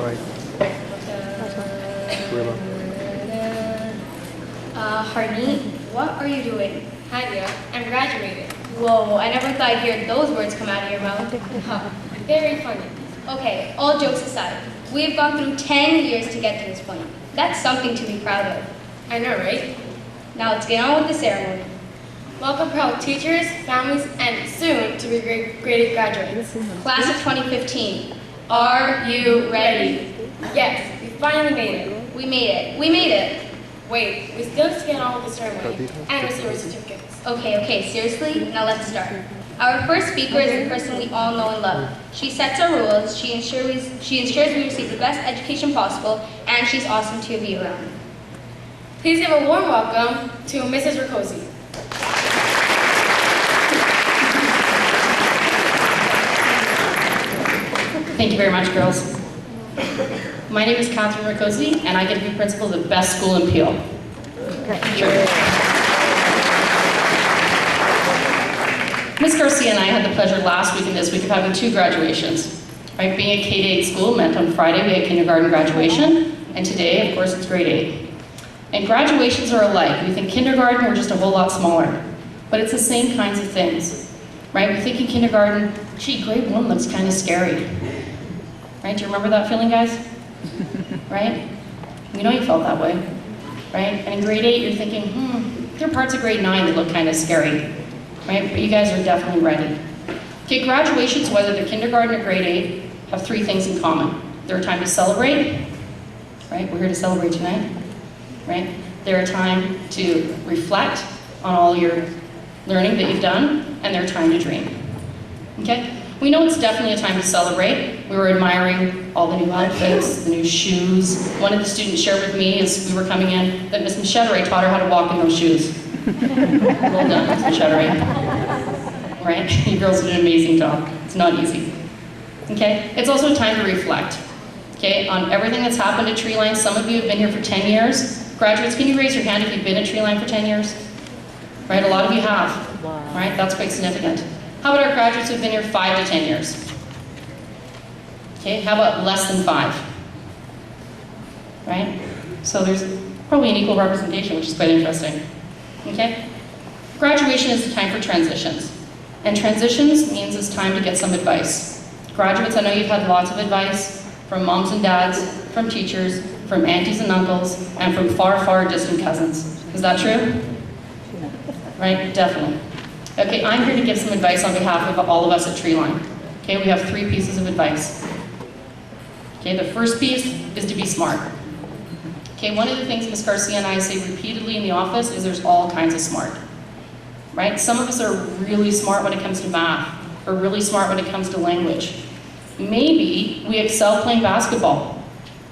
right. Harneet, what are you doing? Hadia, I'm graduating. Whoa, I never thought I'd hear those words come out of your mouth. Very funny. Okay, all jokes aside, we've gone through 10 years to get to this point. That's something to be proud of. I know, right? Now let's get on with the ceremony. Welcome proud teachers, families, and soon to be graded graduates. Class of 2015, are you ready? Yes, we finally made it. We made it. We made it. Wait, we still have to get on with the ceremony and receive our certificates. Okay, seriously? Now let's start. Our first speaker is a person we all know and love. She sets our rules, she ensures we receive the best education possible, and she's awesome to be around. Please give a warm welcome to Mrs. Rakosi. Thank you very much, girls. My name is Catherine Rakosi, and I get to be principal of the best school in Peel. Sure. Ms. Garcia and I had the pleasure last week and this week of having 2 graduations. Right, being a K-8 school meant on Friday we had kindergarten graduation, and today, of course, it's grade 8. And graduations are alike. We think kindergarten, we're just a whole lot smaller. But it's the same kinds of things. Right, we think in kindergarten, gee, grade 1 looks kind of scary. Right, do you remember that feeling, guys? Right? We know you felt that way. Right? And in grade 8, you're thinking, there are parts of grade 9 that look kind of scary. Right? But you guys are definitely ready. Okay, graduations, whether they're kindergarten or grade 8, have 3 things in common. They're a time to celebrate. Right? We're here to celebrate tonight. Right? They're a time to reflect on all your learning that you've done, and they're a time to dream. Okay? We know it's definitely a time to celebrate. We were admiring all the new outfits, the new shoes. One of the students shared with me as we were coming in that Miss Machedere taught her how to walk in those shoes. Well done, Miss Machedere. Right? You girls did an amazing job. It's not easy. Okay? It's also a time to reflect. Okay? On everything that's happened at TreeLine. Some of you have been here for 10 years. Graduates, can you raise your hand if you've been at TreeLine for 10 years? Right? A lot of you have. Right? That's quite significant. How about our graduates who've been here 5 to 10 years? Okay, how about less than 5? Right? So there's probably an equal representation, which is quite interesting. Okay? Graduation is the time for transitions. And transitions means it's time to get some advice. Graduates, I know you've had lots of advice from moms and dads, from teachers, from aunties and uncles, and from far, far distant cousins. Is that true? Right? Definitely. Okay, I'm here to give some advice on behalf of all of us at TreeLine. Okay, we have 3 pieces of advice. Okay, the first piece is to be smart. Okay, one of the things Ms. Garcia and I say repeatedly in the office is there's all kinds of smart. Right? Some of us are really smart when it comes to math, or really smart when it comes to language. Maybe we excel playing basketball.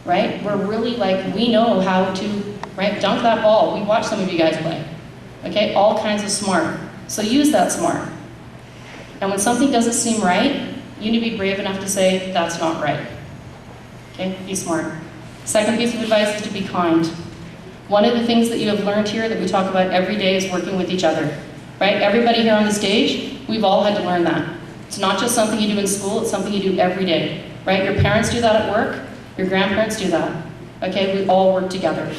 Right? We're really we know how to, right, dunk that ball. We watch some of you guys play. Okay, all kinds of smart. So use that smart. And when something doesn't seem right, you need to be brave enough to say, that's not right. Okay, be smart. Second piece of advice is to be kind. One of the things that you have learned here that we talk about every day is working with each other. Right? Everybody here on the stage, we've all had to learn that. It's not just something you do in school, it's something you do every day. Right? Your parents do that at work, your grandparents do that. Okay, we all work together.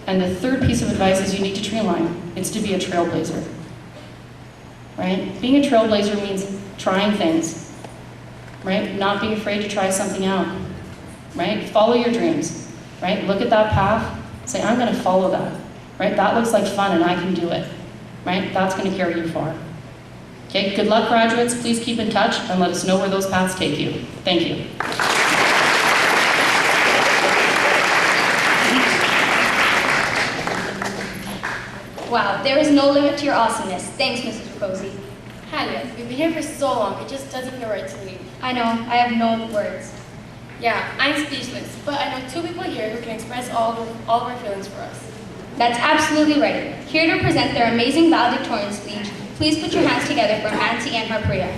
And the third piece of advice is unique to TreeLine. It's to be a trailblazer. Right? Being a trailblazer means trying things. Right? Not being afraid to try something out. Right? Follow your dreams. Right? Look at that path, say, I'm going to follow that. Right? That looks like fun and I can do it. Right? That's going to carry you far. Okay, good luck, graduates. Please keep in touch and let us know where those paths take you. Thank you. Wow, there is no limit to your awesomeness. Thanks, Mrs. Rakosi. Hadia, we've been here for so long, it just doesn't feel right to leave. I know, I have no words. Yeah, I'm speechless, but I know 2 people here who can express all of our feelings for us. That's absolutely right. Here to present their amazing valedictorian speech, please put your hands together for Nancy and Harpriya.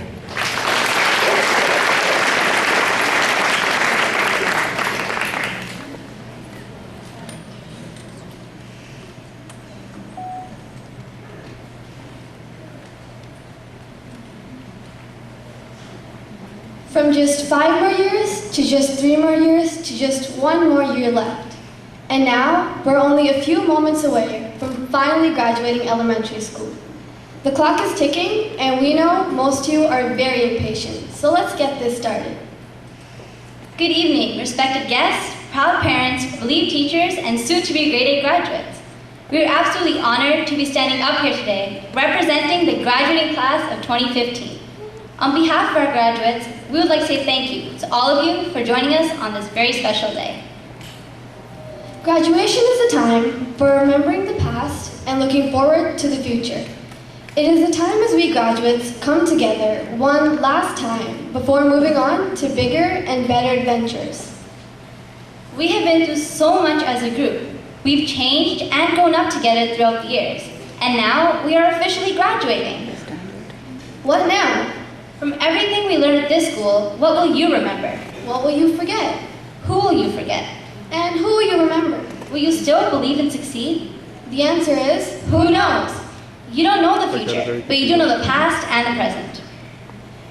From from just 5 more years, to just 3 more years, to just 1 more year left. And now, we're only a few moments away from finally graduating elementary school. The clock is ticking, and we know most of you are very impatient, so let's get this started. Good evening, respected guests, proud parents, relieved teachers, and soon-to-be grade 8 graduates. We are absolutely honored to be standing up here today, representing the graduating class of 2015. On behalf of our graduates, we would like to say thank you to all of you for joining us on this very special day. Graduation is a time for remembering the past and looking forward to the future. It is a time as we graduates come together one last time before moving on to bigger and better adventures. We have been through so much as a group. We've changed and grown up together throughout the years, and now we are officially graduating. What now? From everything we learned at this school, what will you remember? What will you forget? Who will you forget? And who will you remember? Will you still believe and succeed? The answer is, Who knows? You don't know the future, but you do know the past and the present.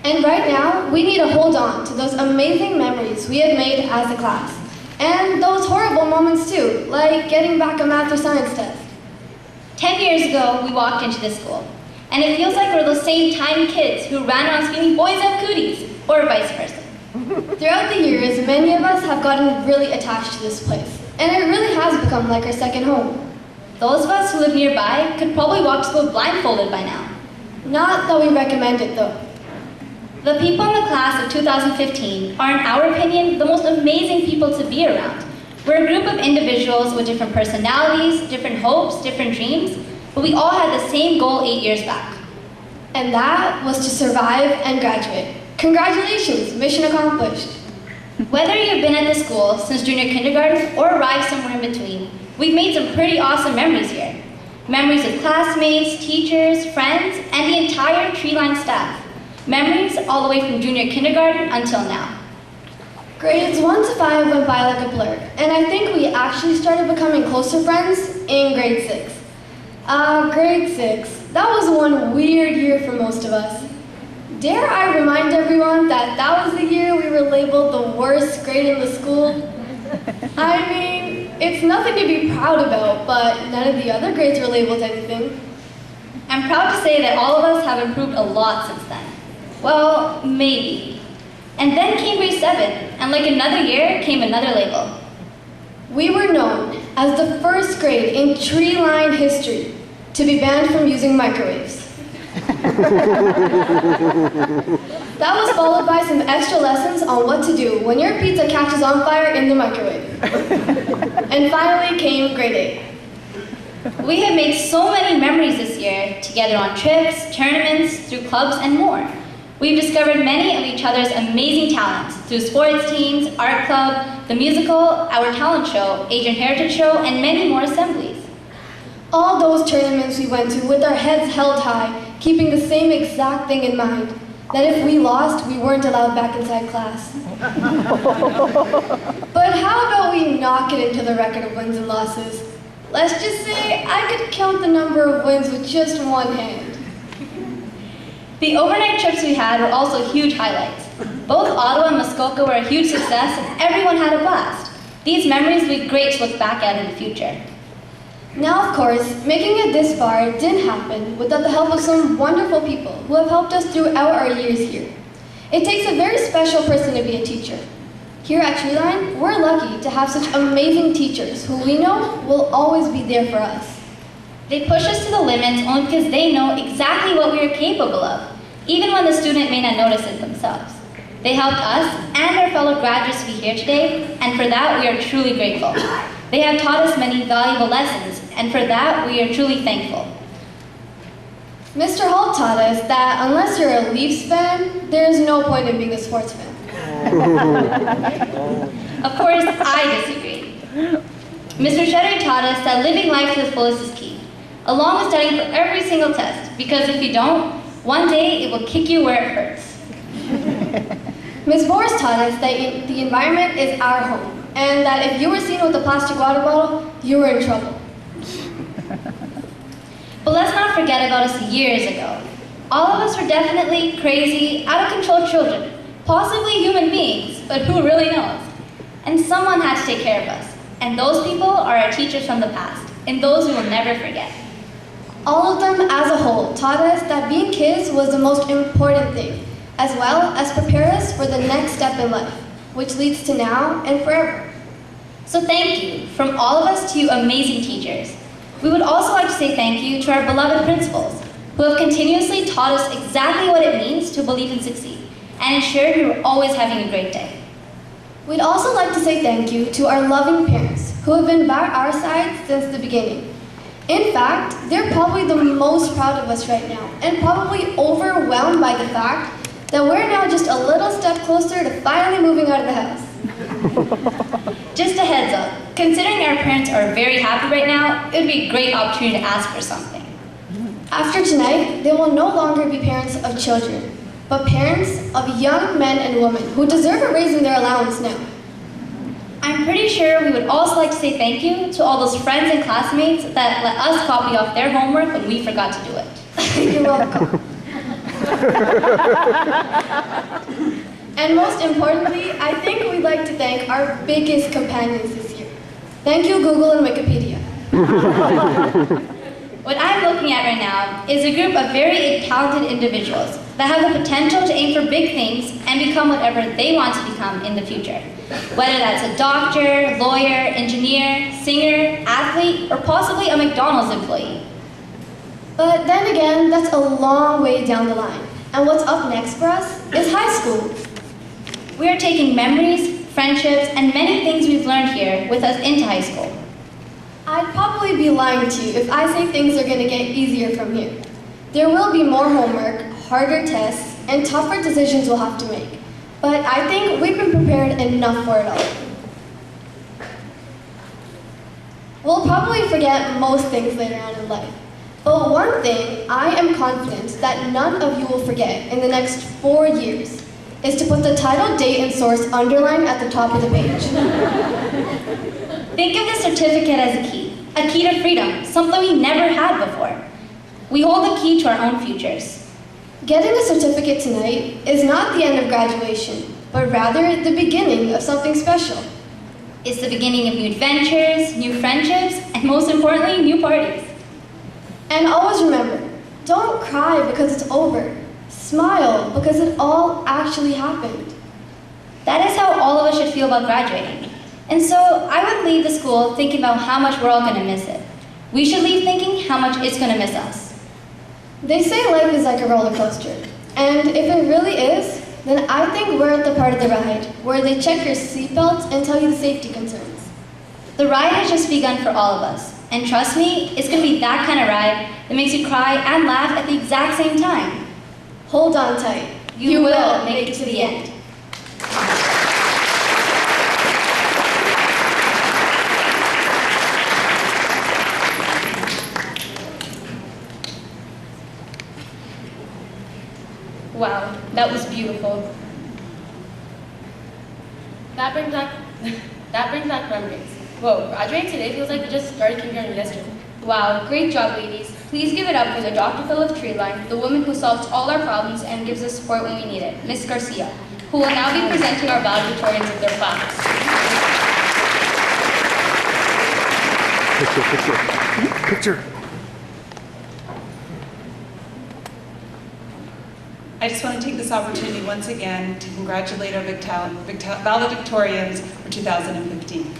And right now, we need to hold on to those amazing memories we have made as a class. And those horrible moments too, like getting back a math or science test. 10 years ago, we walked into this school, and it feels like we're those same tiny kids who ran around screaming, "Boys have cooties," or vice versa. Throughout the years, many of us have gotten really attached to this place, and it really has become like our second home. Those of us who live nearby could probably walk to school blindfolded by now. Not that we recommend it though. The people in the class of 2015 are, in our opinion, the most amazing people to be around. We're a group of individuals with different personalities, different hopes, different dreams, but we all had the same goal 8 years back. And that was to survive and graduate. Congratulations, mission accomplished. Whether you've been at the school since junior kindergarten or arrived somewhere in between, we've made some pretty awesome memories here. Memories of classmates, teachers, friends, and the entire TreeLine staff. Memories all the way from junior kindergarten until now. Grades 1 to 5 went by like a blur, and I think we actually started becoming closer friends in grade 6. Grade 6, that was one weird year for most of us. Dare I remind everyone that that was the year we were labeled the worst grade in the school? I mean, it's nothing to be proud about, but none of the other grades were labeled anything. I'm proud to say that all of us have improved a lot since then. Well, maybe. And then came grade 7, and like another year came another label. We were known as the first grade in TreeLine history to be banned from using microwaves. That was followed by some extra lessons on what to do when your pizza catches on fire in the microwave. And finally came grade 8. We have made so many memories this year, together on trips, tournaments, through clubs, and more. We've discovered many of each other's amazing talents through sports teams, art club, the musical, our talent show, Asian Heritage Show, and many more assemblies. All those tournaments we went to with our heads held high, keeping the same exact thing in mind, that if we lost, we weren't allowed back inside class. But how about we knock it into the record of wins and losses? Let's just say I could count the number of wins with just one hand. The overnight trips we had were also huge highlights. Both Ottawa and Muskoka were a huge success, and everyone had a blast. These memories will be great to look back at in the future. Now, of course, making it this far didn't happen without the help of some wonderful people who have helped us throughout our years here. It takes a very special person to be a teacher. Here at TreeLine, we're lucky to have such amazing teachers who we know will always be there for us. They push us to the limits only because they know exactly what we are capable of, even when the student may not notice it themselves. They helped us and our fellow graduates be here today, and for that we are truly grateful. They have taught us many valuable lessons, and for that we are truly thankful. Mr. Holt taught us that unless you're a Leafs fan, there is no point in being a sports fan. Of course, I disagree. Mr. Shutter taught us that living life to the fullest is key, along with studying for every single test, because if you don't, one day it will kick you where it hurts. Ms. Boris taught us that the environment is our home, and that if you were seen with a plastic water bottle, you were in trouble. But let's not forget about us years ago. All of us were definitely crazy, out of control children, possibly human beings, but who really knows? And someone had to take care of us. And those people are our teachers from the past, and those we will never forget. All of them as a whole taught us that being kids was the most important thing, as well as prepare us for the next step in life, which leads to now and forever. So thank you from all of us to you amazing teachers. We would also like to say thank you to our beloved principals, who have continuously taught us exactly what it means to believe and succeed, and ensured we were always having a great day. We'd also like to say thank you to our loving parents, who have been by our side since the beginning. In fact, they're probably the most proud of us right now, and probably overwhelmed by the fact that we're now just a little step closer to finally moving out of the house. Just a heads up, considering our parents are very happy right now, it would be a great opportunity to ask for something. After tonight, they will no longer be parents of children, but parents of young men and women who deserve a raise in their allowance now. I'm pretty sure we would also like to say thank you to all those friends and classmates that let us copy off their homework when we forgot to do it. You're welcome. And most importantly, I think we'd like to thank our biggest companions this year. Thank you, Google and Wikipedia. What I'm looking at right now is a group of very talented individuals that have the potential to aim for big things and become whatever they want to become in the future. Whether that's a doctor, lawyer, engineer, singer, athlete, or possibly a McDonald's employee. But then again, that's a long way down the line. And what's up next for us is high school. We are taking memories, friendships, and many things we've learned here with us into high school. I'd probably be lying to you if I say things are going to get easier from here. There will be more homework, harder tests, and tougher decisions we'll have to make. But I think we've been prepared enough for it all. We'll probably forget most things later on in life. But one thing I am confident that none of you will forget in the next 4 years is to put the title, date, and source underlined at the top of the page. Think of the certificate as a key to freedom, something we never had before. We hold the key to our own futures. Getting a certificate tonight is not the end of graduation, but rather the beginning of something special. It's the beginning of new adventures, new friendships, and most importantly, new parties. And always remember, don't cry because it's over. Smile because it all actually happened. That is how all of us should feel about graduating. And so I would leave the school thinking about how much we're all going to miss it. We should leave thinking how much it's going to miss us. They say life is like a roller coaster. And if it really is, then I think we're at the part of the ride where they check your seatbelt and tell you the safety concerns. The ride has just begun for all of us. And trust me, it's going to be that kind of ride that makes you cry and laugh at the exact same time. Hold on tight. You will make it to the end. Wow, that was beautiful. That brings back memories. Whoa, graduating today feels like we just started kindergarten yesterday. Wow, great job, ladies. Please give it up for the Dr. Phil of TreeLine, the woman who solves all our problems and gives us support when we need it, Miss Garcia, who will now be presenting our valedictorians with their plaques. Picture. I just want to take this opportunity once again to congratulate our valedictorians for 2015.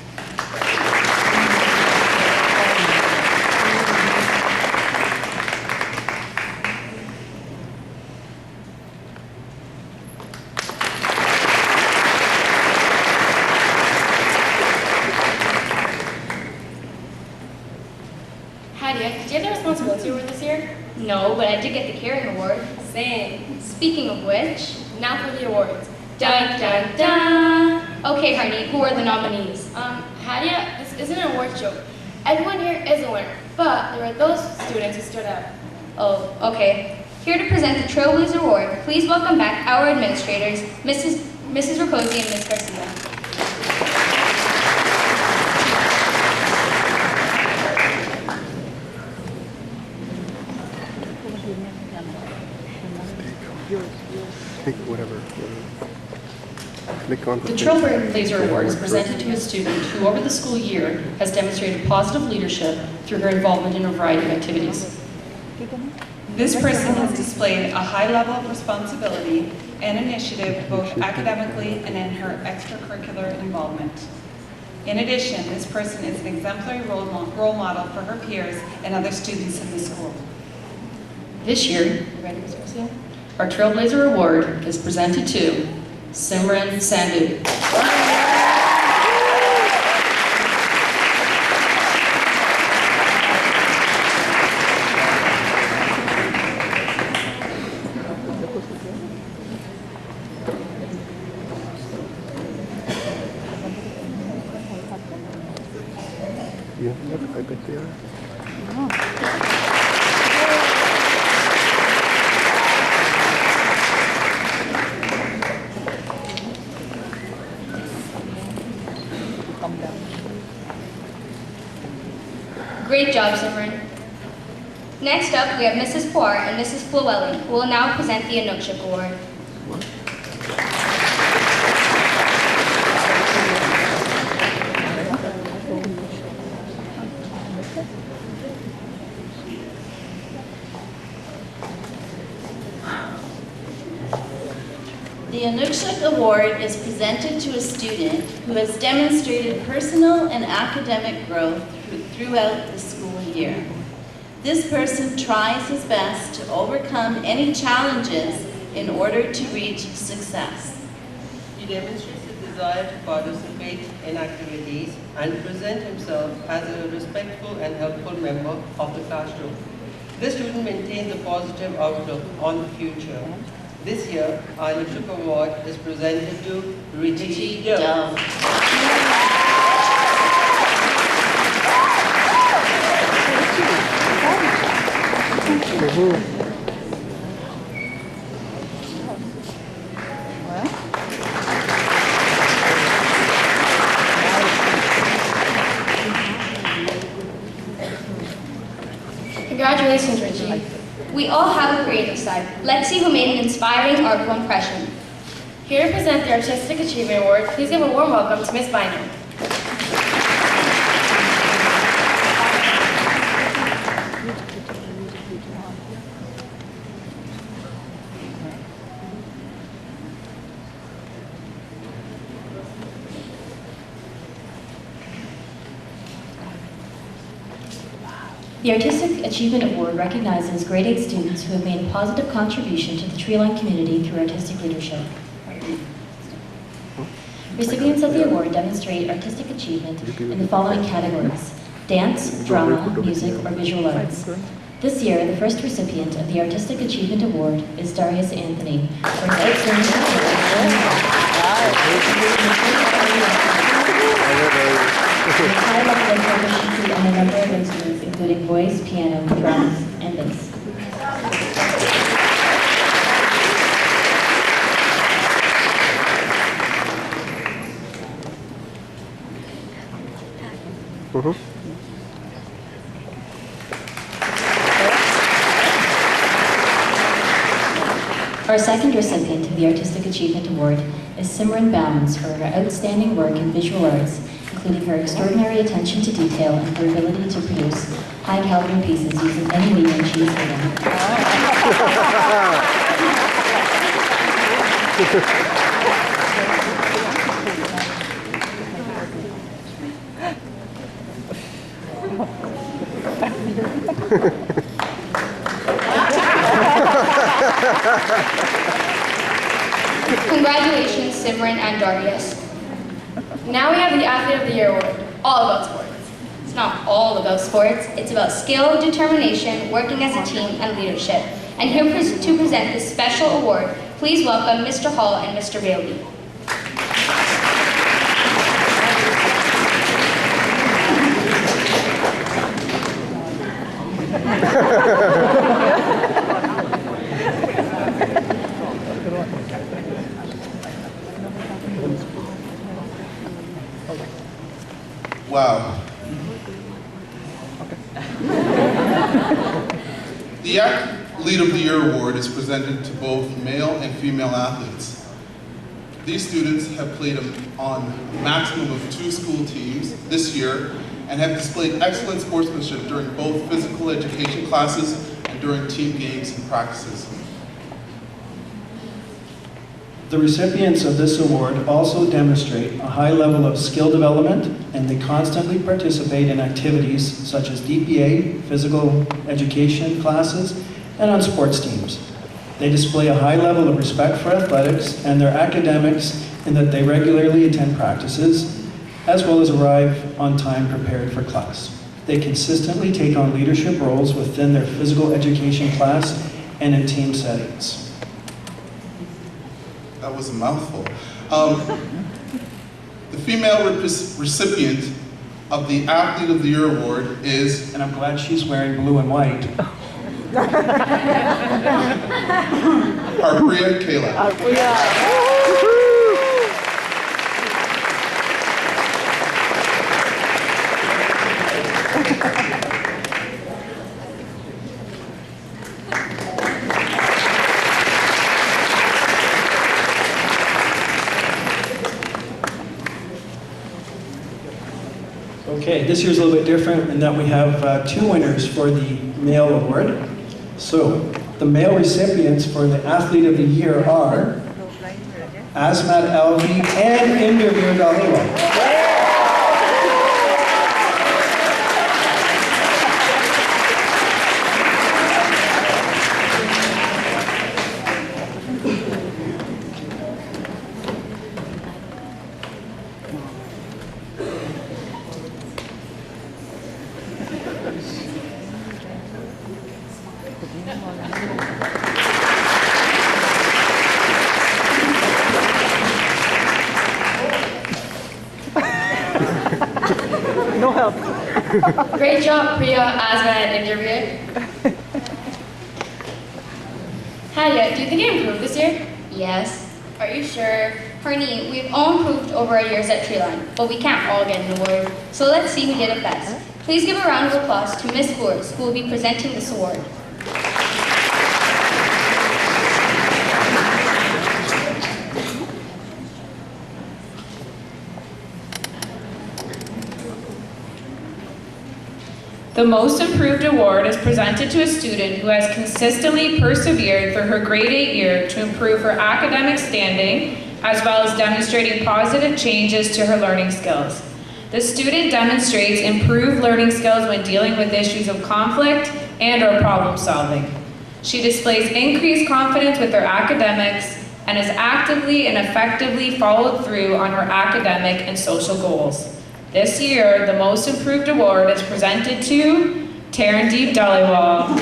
Hadia, did you have the responsibility award this year? No, but I did get the Caring Award. Same. Speaking of which, Now for the awards. dun dun dun! Okay, Harney, who are the nominees? Hadia, this isn't an award show. Everyone here is a winner, but there are those students who stood out. Oh, okay. Here to present the Trailblazer Award, please welcome back our administrators, Mrs. Rakosi and Ms. Garcia. Take whatever. Click on The TreeLineGrad2015 Award is presented to a student who over the school year has demonstrated positive leadership through her involvement in a variety of activities. This person has displayed a high level of responsibility and initiative both academically and in her extracurricular involvement. In addition, this person is an exemplary role model for her peers and other students in the school. This year, you ready, Ms. Garcia? Our Trailblazer Award is presented to Simran Sandhu. Yeah, I bet they are. Great job, Simran. Next up, we have Mrs. Poir and Mrs. Flewelly, who will now present the Inukshuk Award. The Inukshuk Award is presented to a student who has demonstrated personal and academic growth throughout the school year. This person tries his best to overcome any challenges in order to reach success. He demonstrates a desire to participate in activities and present himself as a respectful and helpful member of the classroom. This student maintains a positive outlook on the future. This year, our Inukshuk Award is presented to Richie Dove. Congratulations, Richie. We all have a creative side. Let's see who made an inspiring artful impression. Here to present the Artistic Achievement Award, please give a warm welcome to Miss Bynum. The Artistic Achievement Award recognizes grade 8 students who have made a positive contribution to the Treeline community through artistic leadership. Recipients of the award demonstrate artistic achievement in the following categories: dance, drama, music, or visual arts. This year, the first recipient of the Artistic Achievement Award is Darius Anthony for his outstanding high level of proficiency on a number of instruments, including voice, piano, drums, and bass. Our second recipient of the Artistic Achievement Award is Simran Bounds for her outstanding work in visual arts, including her extraordinary attention to detail and her ability to produce high-caliber pieces using any medium she is Congratulations, Simran and Darius. Now we have the Athlete of the Year Award, all about sports. It's not all about sports, it's about skill, determination, working as a team, and leadership. And here to present this special award, please welcome Mr. Hall and Mr. Bailey. Wow. The Athlete of the Year Award is presented to both male and female athletes. These students have played on a maximum of 2 school teams this year and have displayed excellent sportsmanship during both physical education classes and during team games and practices. The recipients of this award also demonstrate a high level of skill development, and they constantly participate in activities such as DPA, physical education classes, and on sports teams. They display a high level of respect for athletics and their academics in that they regularly attend practices, as well as arrive on time prepared for class. They consistently take on leadership roles within their physical education class and in team settings. That was a mouthful. The female recipient of the Athlete of the Year award is, And I'm glad she's wearing blue and white. Harpriya Kayla. Okay, this year's a little bit different in that we have 2 winners for the male award. So, the male recipients for the Athlete of the Year are Asmat Alvi and Inderveer Dhaliwal. No help. Great job, Priya, Asma, and Inderveer. Hadia, do you think you improved this year? Yes. Are you sure? Harney, we've all improved over our years at TreeLine, but we can't all get an award. So let's see who did it best. Please give a round of applause to Miss Goers, who will be presenting this award. The Most Improved Award is presented to a student who has consistently persevered through her grade 8 year to improve her academic standing, as well as demonstrating positive changes to her learning skills. The student demonstrates improved learning skills when dealing with issues of conflict and/or problem solving. She displays increased confidence with her academics and has actively and effectively followed through on her academic and social goals. This year, the Most Improved Award is presented to Tarandeep Dhaliwal.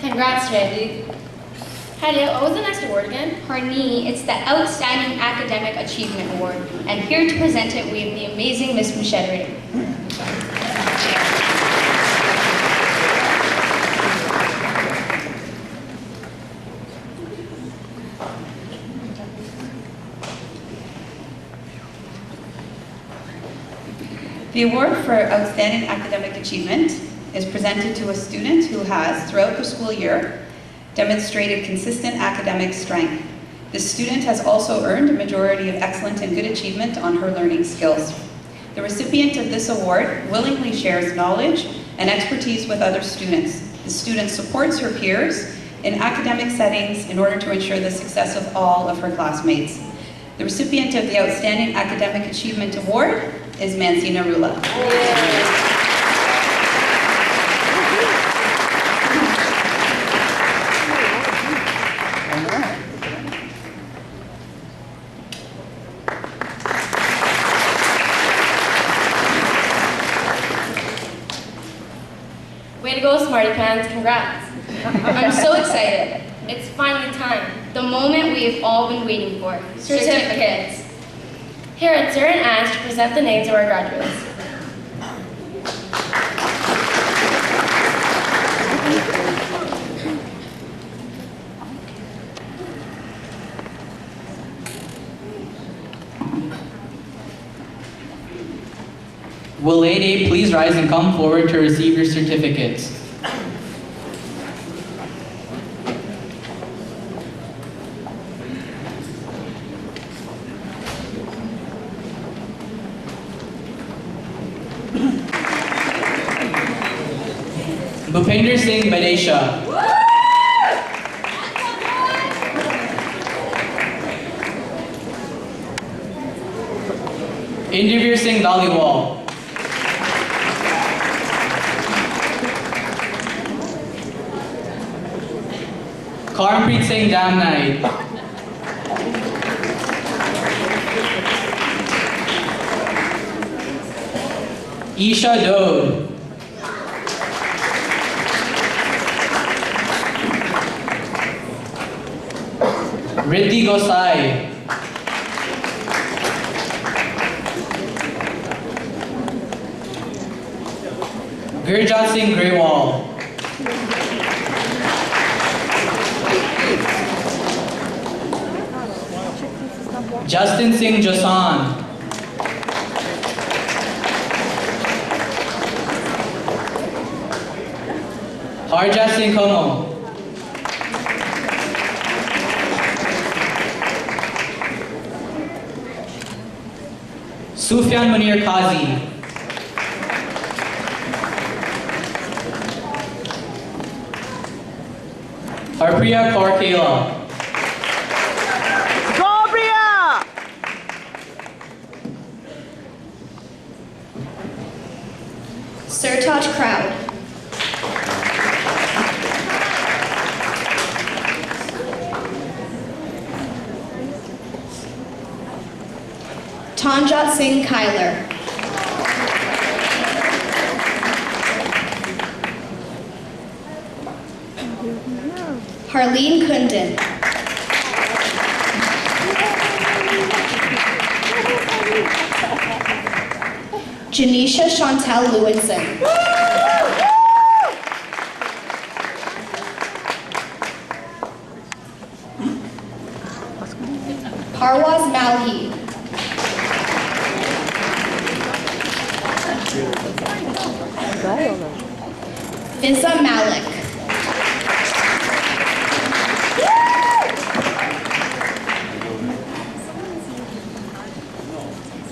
Congrats, Randy. Hadia, what was the next award again? Harney, it's the Outstanding Academic Achievement Award, and here to present it, we have the amazing Miss Mouchedry. The award for Outstanding Academic Achievement is presented to a student who has, throughout the school year, demonstrated consistent academic strength. This student has also earned a majority of excellent and good achievement on her learning skills. The recipient of this award willingly shares knowledge and expertise with other students. The student supports her peers in academic settings in order to ensure the success of all of her classmates. The recipient of the Outstanding Academic Achievement Award is Mancina Rula. Way to go, Smarty Pants. Congrats. I'm so excited. It's finally time. The moment we have all been waiting for. Certificates. Here, it's Sarah and Ash to present the names of our graduates. Will 8A please rise and come forward to receive your certificates? Bhupinder Singh Badesha. Indravir Singh Dhaliwal. Karmpreet Singh Damnai. Isha Dode. Riddhi Gosai. Gurjat Singh Grewal. Justin Singh Josan. Harjat Singh Komo. Sufyan Munir Qazi. Harpriya Kaur Kela. Surtaj Crowd. Tanjat Singh Kyler. Harleen Kundin. Janisha Chantel Lewinson. Parwaz Malhi. Fiza Malik.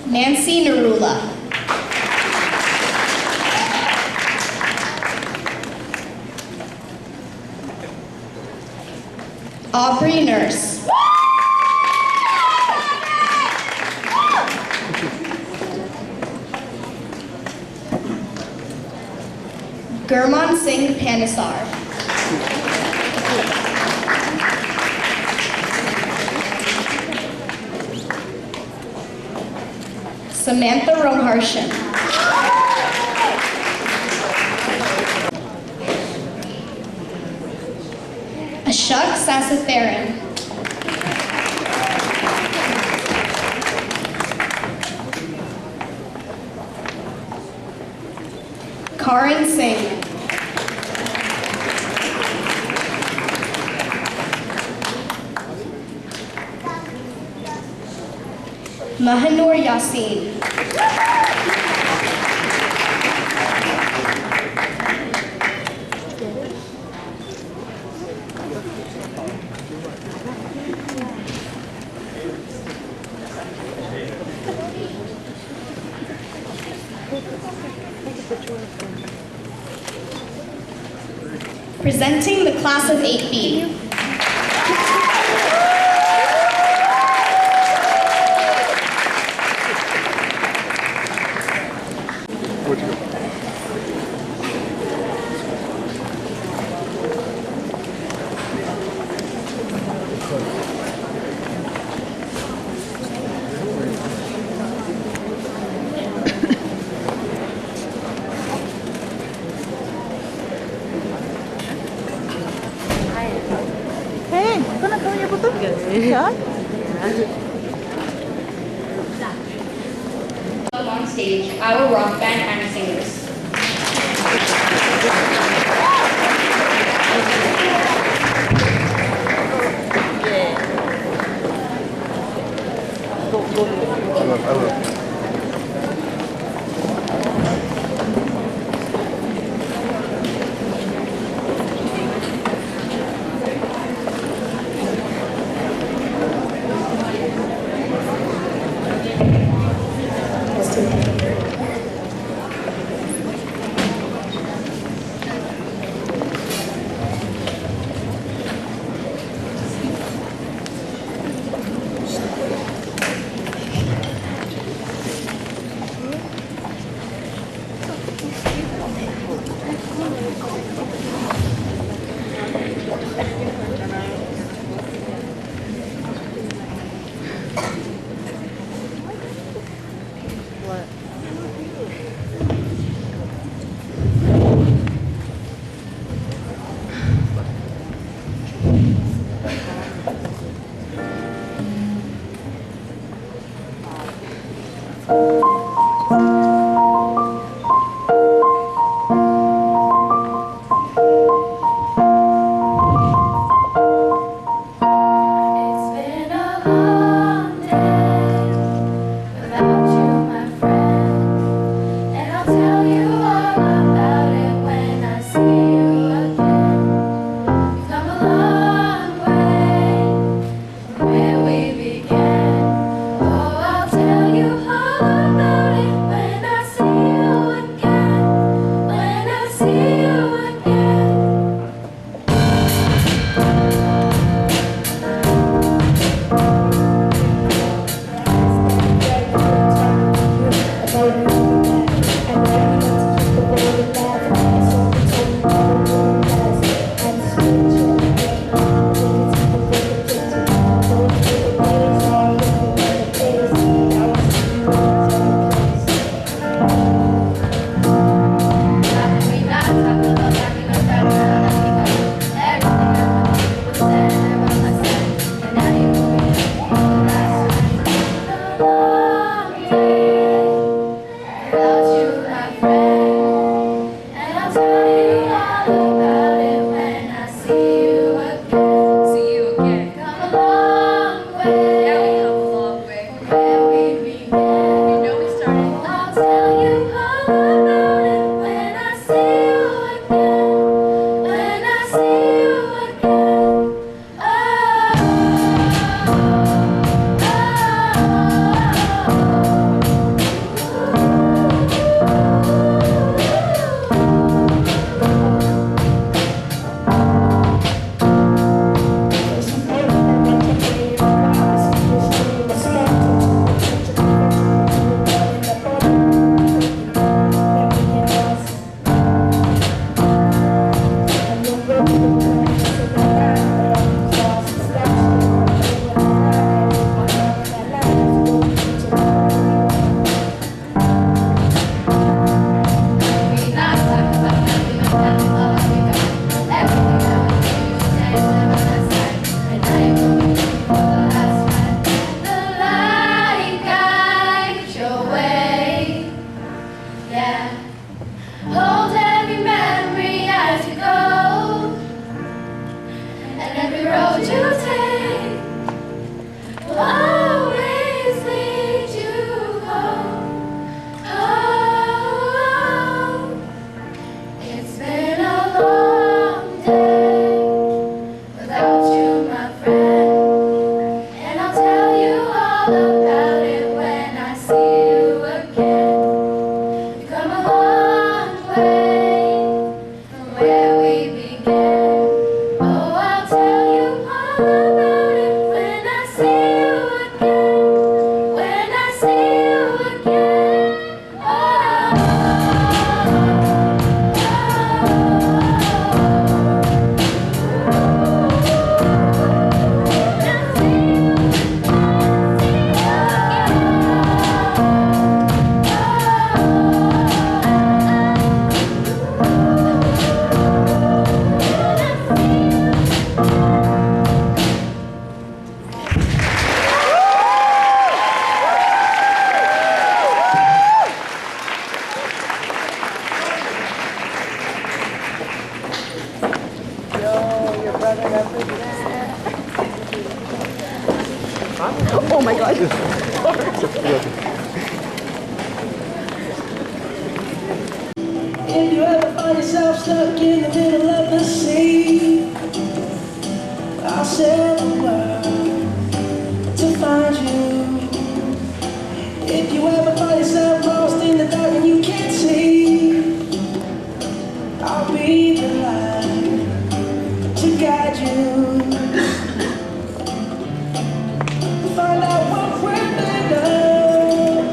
Nancy Narula. Aubrey Nurse. Gurman Singh Panisar. Samantha Roharshan. Ashok Sasatharan. Karan Singh. Mahanur Yassin. Presenting the class of 8B. On stage, our rock band and singers. I love. Oh my God. If you ever find yourself stuck in the middle of the sea, I'll sail the world to find you. If you ever find yourself lost in the dark and you can't see, I'll be the light to guide you. Find out what we're made of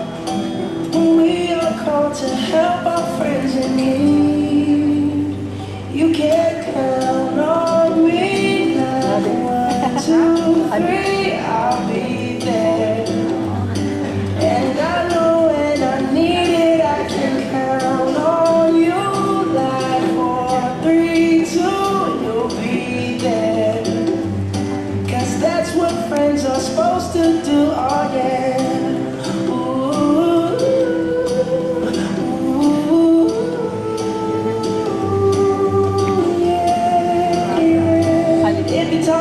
when we are called to help our friends in need. You can count on me now. 1, 2, 3, I'll be there.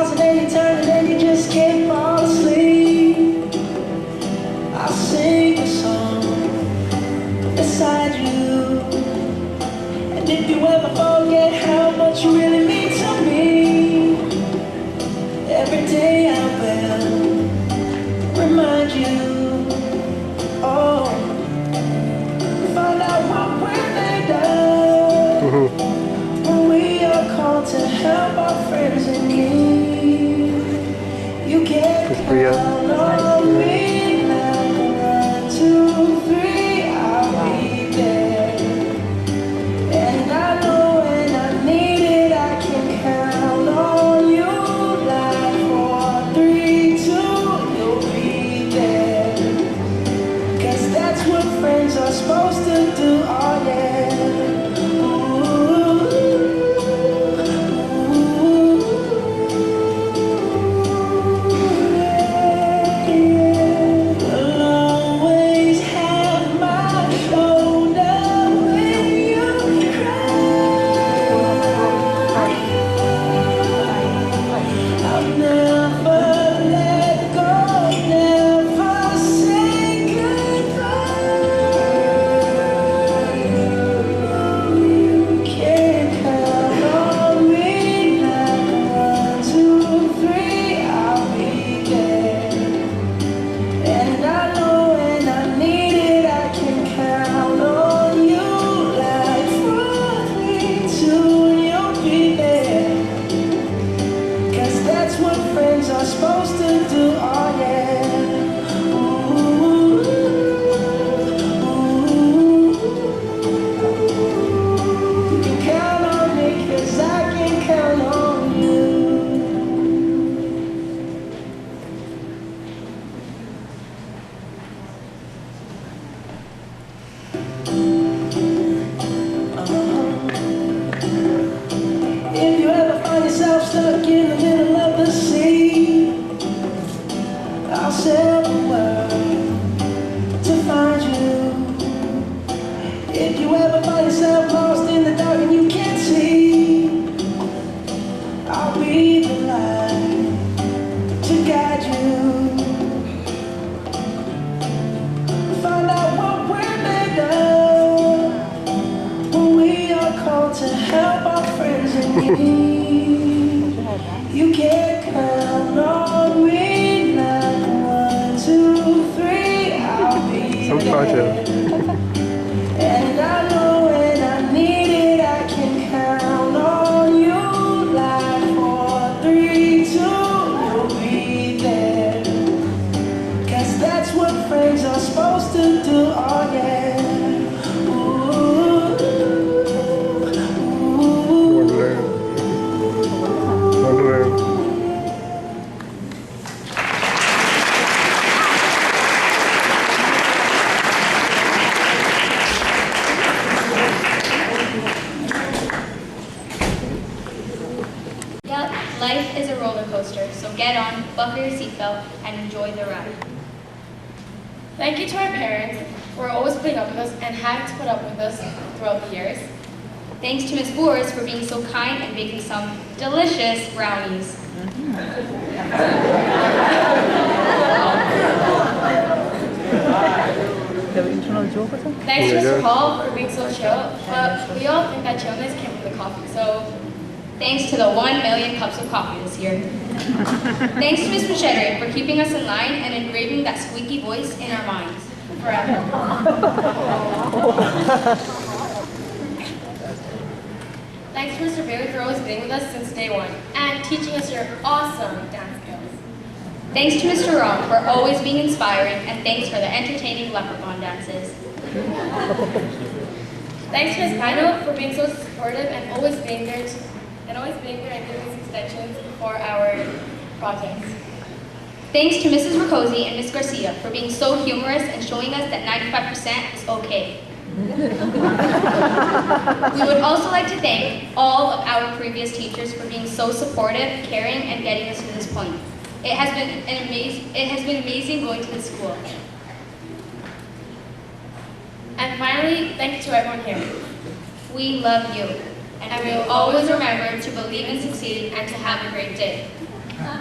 toss and then you turn and then you just can't fall asleep. I'll sing a song beside you. And if you ever forget how much you really mean to me, every day I will remind you. Oh, find out what we're made of. When we are called to help our friends in need, you can count on me. Like 1, 2, 3, I'll be there. And I know when I need it, I can count on you. Like 4, 3, 2, you'll be there. 'Cause that's what friends are supposed to do, oh yeah. Ooh, yeah, yeah. You'll always have my shoulder when you I'll never let go, never say goodbye. You can count on me. Like 1, 2, 3, I'll be there. And I know when I need it, I can count on you. Like 4, 3, 2, you'll be there. 'Cause that's what friends are supposed to do, oh yeah. Ooh, ooh. You can count on me 'cause I can count on you. If you ever find yourself stuck in the middle of the sea, I'll sail the world to find you. If you ever find yourself lost in the dark and you can't see, I'll be the light to guide you. Find out what we're made of when we are called to help our friends in need. You can count on me. Like 1, 2, 3, I'll be there. And I know when I need it, I can count on you. Like 4, 3, 2, you'll be there. 'Cause that's what friends are supposed to do, oh yeah. Ooh, Yep, life is a roller coaster, so get on, buckle your seatbelt, and enjoy the ride. Thank you to our parents for always putting up with us and having to put up with us throughout the years. Thanks to Ms. Boers for being so kind and baking some delicious brownies. Thanks to Mr. Hall for being so chill, but we all think that chillness came from the coffee, so Thanks to the 1 million cups of coffee this year. Thanks to Ms. Machete for keeping us in line and engraving that squeaky voice in our minds forever. thanks to Mr. Bailey for always being with us since day one and teaching us your awesome dance skills. Thanks to Mr. Rom for always being inspiring, and thanks for the entertaining leprechaun dances. Thanks to Ms. Pino for being so supportive and always being there and giving us extensions for our projects. Thanks to Mrs. Riccozzi and Ms. Garcia for being so humorous and showing us that 95% is okay. We would also like to thank all of our previous teachers for being so supportive, caring, and getting us to this point. It has been amazing going to this school. And finally, thank you to everyone here. We love you, and we will always remember to believe in succeeding and to have a great day. Please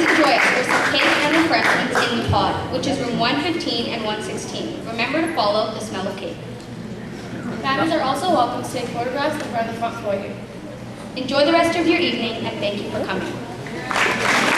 enjoy us with some cake and refreshments in the pod, which is room 115 and 116. Remember to follow the smell of cake. Families are also welcome to take photographs in front of the front foyer. Enjoy the rest of your evening and thank you for coming.